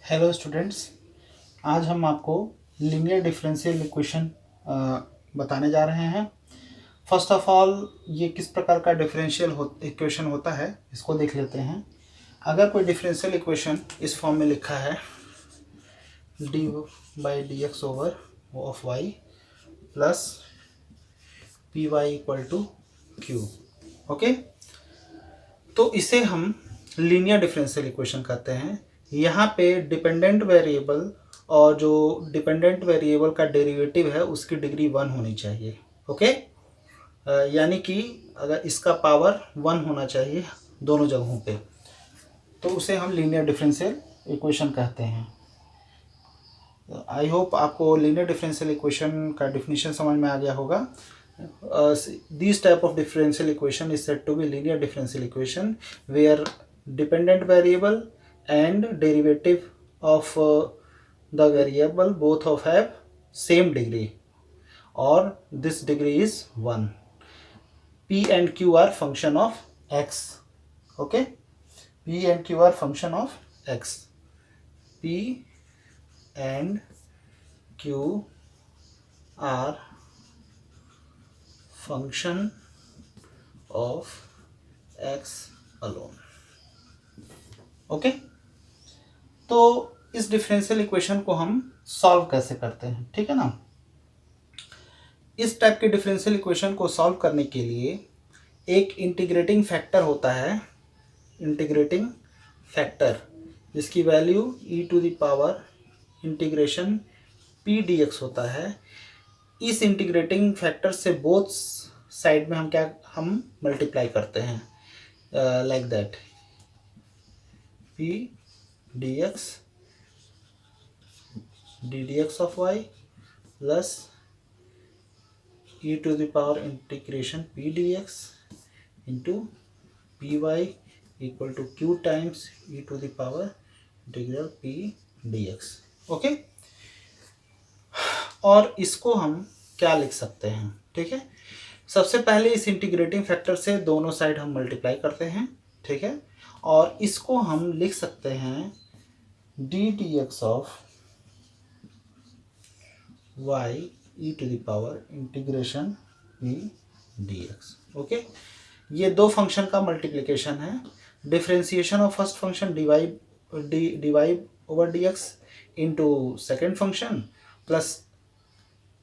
Hello students, आज हम आपको लीनियर डिफरेंशियल इक्वेशन बताने जा रहे हैं। फर्स्ट ऑफ ऑल, ये किस प्रकार का डिफरेंशियल इक्वेशन होता है इसको देख लेते हैं। अगर कोई डिफरेंशियल इक्वेशन इस फॉर्म में लिखा है D by D X over of Y plus P Y equal to Q, okay, तो इसे हम लीनियर डिफरेंशियल इक्वेशन कहते हैं। यहाँ पे डिपेंडेंट वेरिएबल और जो डिपेंडेंट वेरिएबल का डेरिवेटिव है उसकी डिग्री 1 होनी चाहिए, ओके। यानी कि अगर इसका पावर 1 होना चाहिए दोनों जगहों पे, तो उसे हम लीनियर डिफरेंशियल इक्वेशन कहते हैं। आई होप आपको लीनियर डिफरेंशियल इक्वेशन का डिफिनीशन समझ में आ गया होगा। This type of differential equation is said to be linear differential equation where dependent variable and derivative of the variable both of have same degree, or this degree is 1. P and Q are function of x, okay. P and Q are function of x. P and Q are function of x alone, okay. तो इस differential equation को हम solve कैसे करते हैं, ठीक है ना। इस टाइप के डिफरेंशियल इक्वेशन को सॉल्व करने के लिए एक इंटीग्रेटिंग फैक्टर होता है, इंटीग्रेटिंग फैक्टर, जिसकी value e to the power integration p dx होता है। इस इंटीग्रेटिंग फैक्टर से बोथ साइड में हम मल्टीप्लाई करते हैं, like that p dx d dx of y plus e to the power integration p dx into p Y equal to q times e to the power integral p dx, okay. और इसको हम क्या लिख सकते हैं, ठीक है। सबसे पहले इस इंटीग्रेटिंग फैक्टर से दोनों साइड हम मल्टीप्लाई करते हैं, ठीक है। और इसको हम लिख सकते हैं d d x of y e to the power integration p d x, okay. ये दो फंक्शन का मल्टीप्लिकेशन है। Differentiation of first function d y over d x into second function plus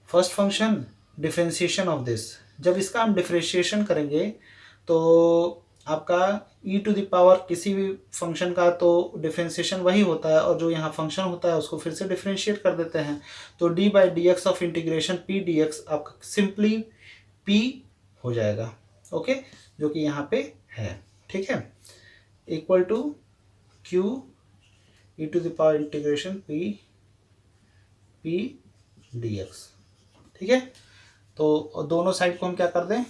first function differentiation of this. जब इसका हम differentiation करेंगे तो आपका e टू द पावर किसी भी फंक्शन का तो डिफरेंशिएशन वही होता है, और जो यहाँ फंक्शन होता है उसको फिर से डिफरेंशिएट कर देते हैं। तो d by D x of integration p dx आपका सिंपली p हो जाएगा, ओके, जो कि यहाँ पे है, ठीक है, equal to q e to the power integration p dx, ठीक है। तो दोनों साइड को हम क्या कर दें,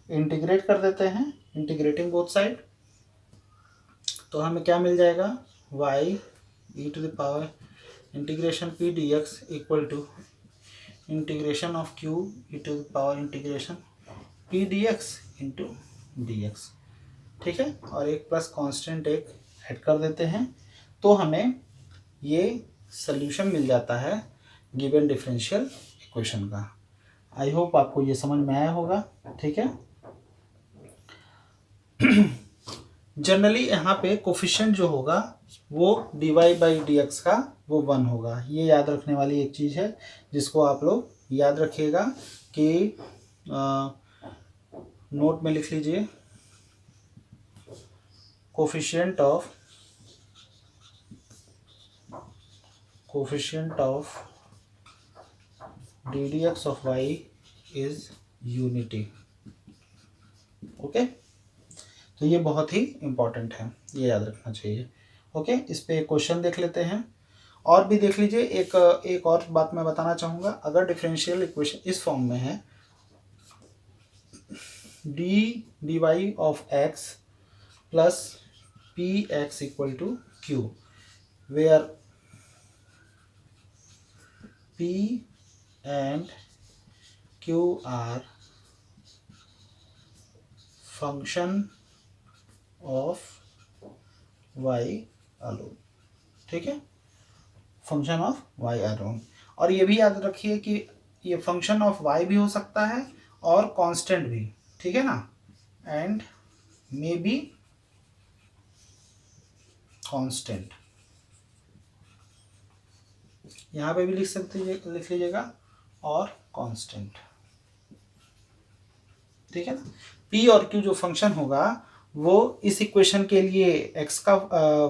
इंटीग्रेट कर देते हैं, इंटीग्रेटिंग बोथ साइड। तो हमें क्या मिल जाएगा, y e to the power integration p dx equal to integration of q e to the power integration p dx into dx, ठीक है। और एक प्लस कांस्टेंट एक ऐड कर देते हैं, तो हमें ये सल्यूशन मिल जाता है गिवन डिफरेंशियल इक्वेशन का। आई होप आपको ये समझ में आया होगा, ठीक है। जनरली यहाँ पे कोफिशिएंट जो होगा वो d y by D x का वो 1 होगा। ये याद रखने वाली एक चीज़ है जिसको आप लोग याद रखिएगा कि नोट में लिख लीजिए, coefficient of d d x of y is unity, okay. तो ये बहुत ही इंपॉर्टेंट है, ये याद रखना चाहिए, ओके। इस पे एक क्वेश्चन देख लेते हैं, और भी देख लीजिए। एक और बात मैं बताना चाहूँगा, अगर डिफरेंशियल इक्वेशन इस फॉर्म में है d y of x plus p x equal to q, where p and q are function of y alone, ठीक है। Function of y alone. और ये भी याद रखिए कि ये फंक्शन ऑफ y भी हो सकता है और कांस्टेंट भी, ठीक है ना, एंड मे बी कांस्टेंट, यहाँ पे भी लिख लीजिएगा, और कांस्टेंट, ठीक है ना। p और q जो फंक्शन होगा वो इस इक्वेशन के लिए x का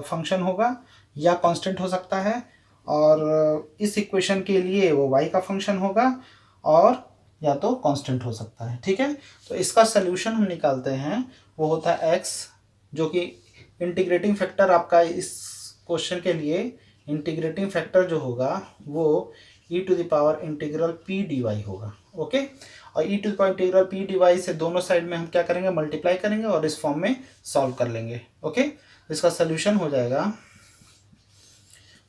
फंक्शन होगा या कांस्टेंट हो सकता है, और इस इक्वेशन के लिए वो y का फंक्शन होगा और या तो कांस्टेंट हो सकता है, ठीक है। तो इसका सोल्यूशन हम निकालते हैं, वो होता है x, जो कि इंटीग्रेटिंग फैक्टर आपका इस क्वेश्चन के लिए इंटीग्रेटिंग फैक्टर जो होगा वो e to the power integral p dy होगा, ओके। और e to the power integral p dy से दोनों साइड में हम क्या करेंगे, मल्टीप्लाई करेंगे और इस फॉर्म में सॉल्व कर लेंगे, ओके। इसका सोल्यूशन हो जाएगा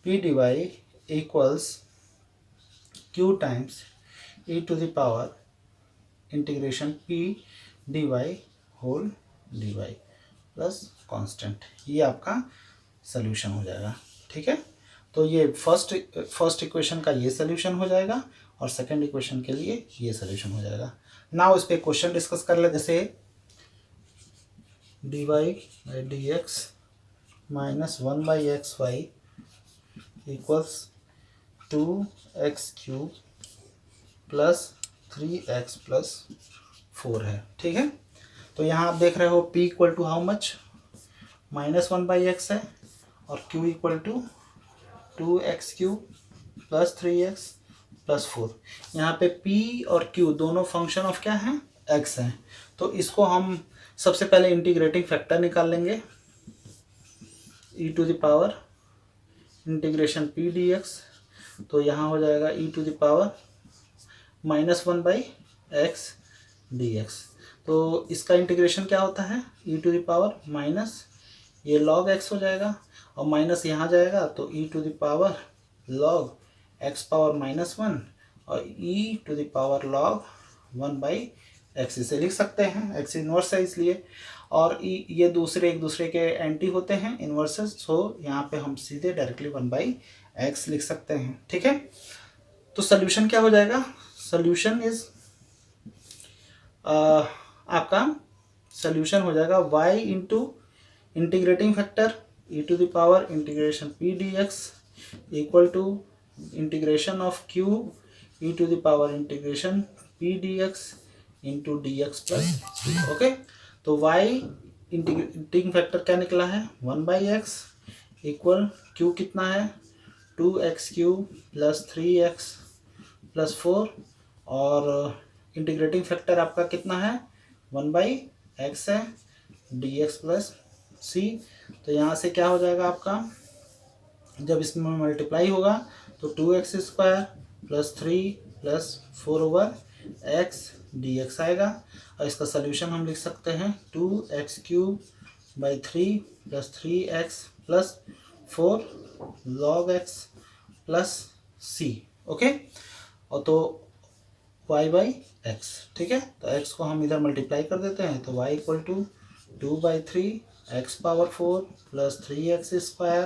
p dy equals q times e to the power integration p dy whole dy plus constant, ये आपका सोल्यूशन हो जाएगा, ठीक है। तो ये फर्स्ट इक्वेशन का ये सोल्यूशन हो जाएगा और सेकंड इक्वेशन के लिए ये सोल्यूशन हो जाएगा। नाउ इस पे क्वेश्चन डिस्कस कर ले, जैसे dy by dx minus 1 by x y equals 2x cube plus 3x plus 4 है, ठीक है। तो यहाँ आप देख रहे हो p equal to how much, -1 by x है, और q equal to 2x cube plus 3x plus 4। यहाँ पे p और q दोनों फंक्शन ऑफ क्या हैं, x हैं। तो इसको हम सबसे पहले इंटीग्रेटिंग फैक्टर निकाल लेंगे, e to the power integration p dx, तो यहाँ हो जाएगा e to the power -1 by x dx। तो इसका इंटीग्रेशन क्या होता है, e to the power minus ये log x हो जाएगा और माइनस यहाँ जाएगा तो e to the power log x power -1 और e to the power log 1 by x, इसे लिख सकते हैं, एक्स इन्वर्स है इसलिए, और ये एक दूसरे के एंटी होते हैं, इन्वर्सेस, सो यहाँ पे हम सीधे डायरेक्टली 1 बाई एक्स लिख सकते हैं, ठीक है। तो सोल्यूशन क्या हो जाएगा, सोल्यूशन इज आपका सोल्यूशन हो जाएगा y into integrating factor e to the power integration p dx equal to integration of q e to the power integration p dx into dx plus c, ओके। तो y integrating factor क्या निकला है, 1 by x equal q कितना है, 2x cube plus 3x plus 4, और integrating factor आपका कितना है, 1 बाई एक्स है, dx प्लस c। तो यहाँ से क्या हो जाएगा आपका, जब इसमें मल्टीप्लाई होगा तो 2x square plus 3 plus 4 over x dx आएगा, और इसका सोल्यूशन हम लिख सकते हैं 2x cube by 3 plus 3x plus 4 log x plus c, okay. और तो y बाई एक्स, ठीक है। तो x को हम इधर मल्टीप्लाई कर देते हैं, तो y equal to 2 by 3 x power 4 plus 3x square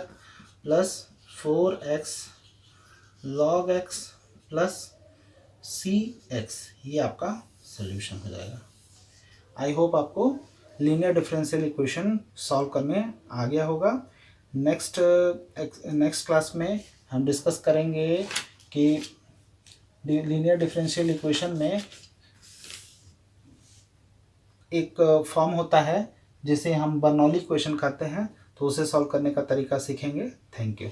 plus 4x log x plus cx, ये आपका सोल्यूशन हो जाएगा। आई होप आपको लीनियर डिफरेंशियल इक्वेशन सॉल्व करने आ गया होगा। नेक्स्ट क्लास में हम डिस्कस करेंगे कि लीनियर डिफरेंशियल इक्वेशन में एक फॉर्म होता है जिसे हम बर्नौली इक्वेशन कहते हैं, तो उसे सॉल्व करने का तरीका सीखेंगे। Thank you.